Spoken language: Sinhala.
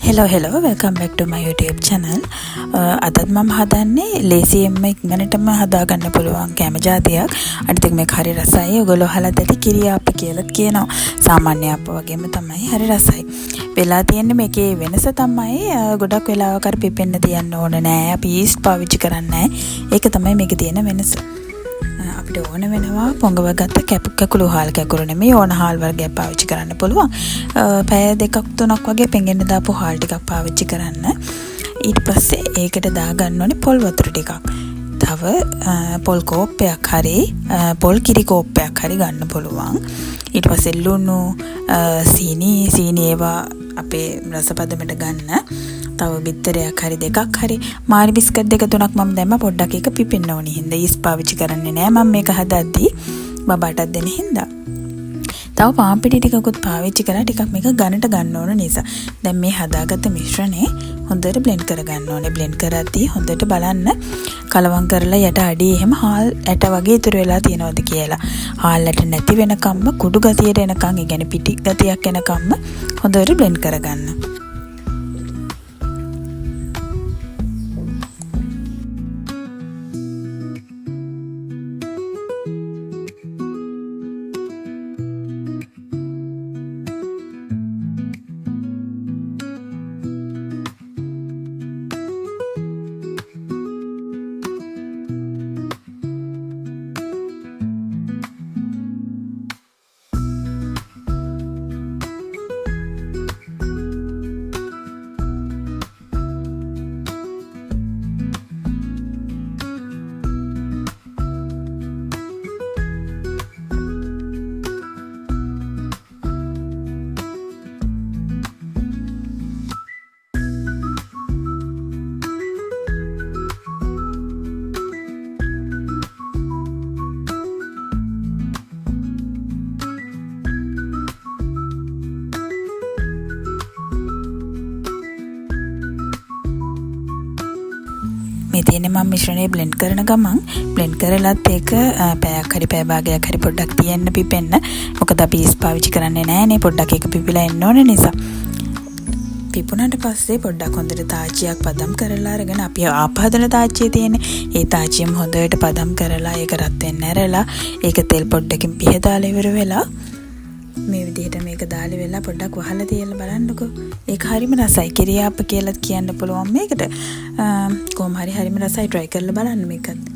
hello welcome back to my YouTube channel. අදත් මම හදන්නේ ලේසියෙන්ම ඉක්මනටම හදා ගන්න පුළුවන් කැම ජාතියක්. අනිත් එක මේක හරි රසයි. ඔයගොල්ලෝ අහලා ඇති කිරියාප්ප කියලා කියනවා. සාමාන්‍ය අප්ප වගේම තමයි හරි රසයි. වෙලා තියෙන්නේ මේකේ වෙනස තමයි ගොඩක් වෙලාවක අර පිපෙන්න තියන්න ඕනේ නෑ. අපි ඊස්ට් පාවිච්චි කරන්නේ නෑ. ඒක තමයි මේකේ තියෙන වෙනස. අපිට ඕන වෙනවා පොඟවගත්ත කැකුළු හාල් කැකුළු නෙමෙයි ඕන හාල් වර්ගයක් පාවිච්චි කරන්න පුළුවන්. පැය දෙකක් තුනක් වගේ පෙඟෙන්න දාපු හාල් ටිකක් පාවිච්චි කරන්න. ඊට පස්සේ ඒකට දාගන්න ඕනේ පොල් වතුර ටිකක්. තව පොල් කෝප්පයක් හරි පොල් කිරි කෝප්පයක් හරි ගන්න පුළුවන්. ඊට පස්සේ ලුණු සීනි ඒවා අපේ රසපදමට ගන්න. තව බිත්තරයක් හරි දෙකක් හරි මාරි බිස්කට් දෙක තුනක් මම දැම්ම පොඩ්ඩක් එක පිපෙන්න ඕනි හින්දා ඊස් පාවිච්චි කරන්නේ නෑ මම මේක හදද්දී බබාටත් දෙන්න හින්දා. තව පාන් පිටි ටිකකුත් පාවිච්චි කරලා ටිකක් මේක ගන්නට ගන්න ඕන නිසා දැන් මේ හදාගත්ත මිශ්‍රණය හොඳට බ්ලෙන්ඩ් කරගන්න ඕනේ. බ්ලෙන්ඩ් කරද්දී හොඳට බලන්න කලවම් කරලා යට අඩිය එහෙම හාල් ඇට වගේ ඉතුරු වෙලා තියෙනවද කියලා. හාල් ඇට නැති වෙනකම්ම කුඩු ගතියට එනකම් ඒ කියන්නේ පිටි ගතියක් එනකම්ම හොඳට බ්ලෙන්ඩ් කරගන්න. මේ තියෙන්නේ මම මිශ්‍රණය බ්ලෙන්ඩ් කරන ගමන් බ්ලෙන්ඩ් කරලත් ඒක පැයක් හරි පැය භාගයක් හරි පොඩ්ඩක් තියන්න පිපෙන්න. මොකද අපි ඊස් පාවිච්චි කරන්නේ නැහනේ පොඩ්ඩක් ඒක පිපිලා එන්න ඕන නිසා. පිපුණාට පස්සේ පොඩ්ඩක් හොඳට තාච්චියක් පදම් කරලා අරගෙන අපි ආපහදන තාච්චිය තියෙන්නේ. ඒ තාච්චියම හොඳට පදම් කරලා ඒක රත් වෙන්න ඇරලා ඒක තෙල් පොඩ්ඩකින් පිහදාලා ඉවර වෙලා මේ විදිහට මේක දාලි වෙලා පොඩ්ඩක් වහලා තියලා බලන්නකෝ. ඒක හරිම රසයි. කිරියාප්ප කියලා කියන්න පුළුවන් මේකට. කොහොම හරි හරිම රසයි. try කරලා බලන්න මේකත්.